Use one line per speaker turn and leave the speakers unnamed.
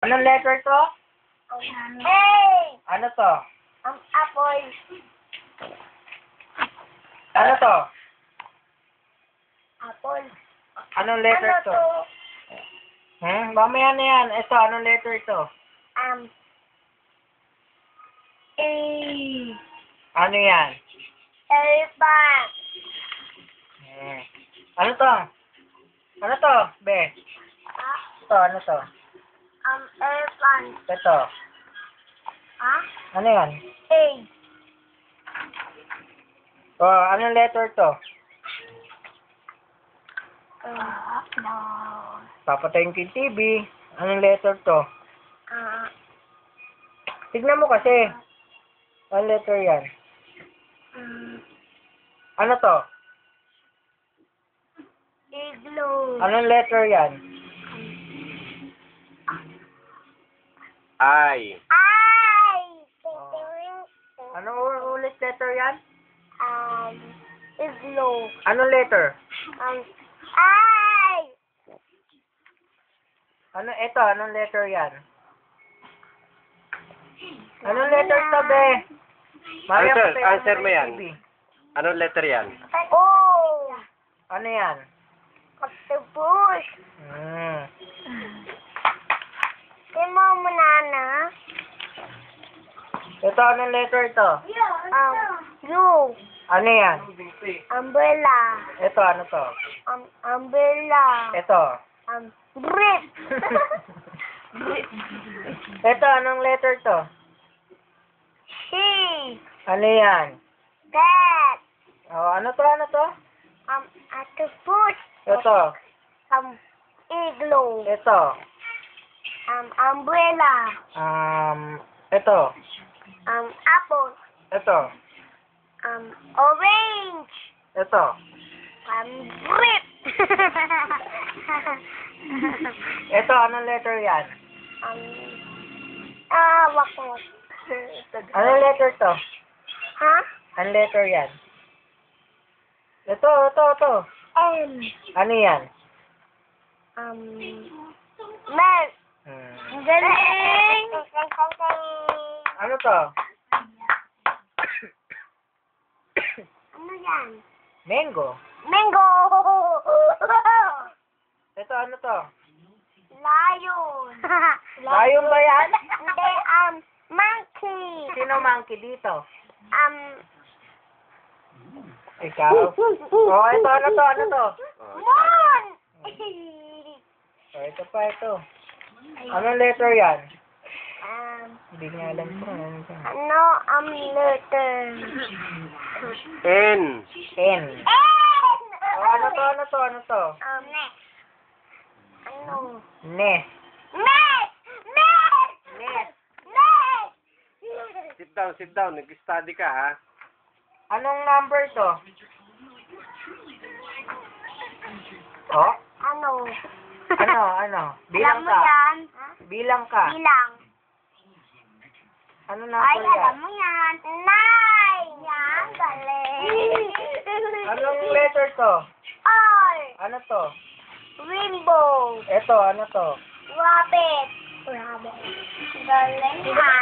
Anong letter to?
Hey!
Ano to?
Apple.
Ano to?
Apple.
Anong letter
Ano
to?
to?
Mamaya na yan. Ito, anong letter to?
A.
Ano yan?
Elephant.
Ano to? Ano to, be?
Ah,
Ito, ano to?
elephant.
Ito.
Ah?
Ano yan?
A.
Anong letter to?
No.
Papatayin ko yung TV. Anong letter to?
Ah,
Tignan mo kasi. Anong letter yan? Ano to?
igloo.
Anong letter yan?
I.
Ay!
Anong ulit letter yan?
Igloo.
Anong letter?
Ay!
Ito, anong letter yan? Anong letter to, be? Mamaya
Answer,
patayin
answer
mo
mo
yung
yan.
TV.
Anong letter yan?
Oh!
Ano yan?
Octopus. Imo mo nana.
Ito, anong letter to?
U.
Ano yan?
Umbrella.
Ito, ano to?
Umbrella.
Ito.
Grip.
Ito, anong letter to?
C.
Ano yan?
Cat.
Ano to, ano to?
Octopus.
Ito.
Igloo.
Ito.
Umbrella.
Ito.
Apple.
Ito.
Orange.
Ito.
Grip.
Ito, anong letter yan?
Wak.
Anong letter to?
Ha?
Anong letter yan? Ito.
M.
Ano yan?
Milk. Galing!
Ano to?
Ano yan?
Mango.
Mango!
Ito, ano to?
Lion!
Lion ba yan?
Hindi, monkey!
Sino monkey dito?
Um,
Ikaw? Ito, ano to?
moon!
Ito pa, ito. Anong letter yan? Hindi niya alam ko.
Letter?
N.
N.
N!
Ano to? Nest.
Nest! Nest!
Nest.
Nest!
Sit down. Nag-study ka, ha?
Anong number to?
Ano?
Bilang
Alam mo
ka.
yan?
Bilang ka.
Bilang.
Ano
Ay,
number
alam
yan?
mo yan. Nine! Yan, galing.
Anong letter to?
R.
Ano to?
Rainbow.
Ito, ano to?
Rabbit. Galing ha.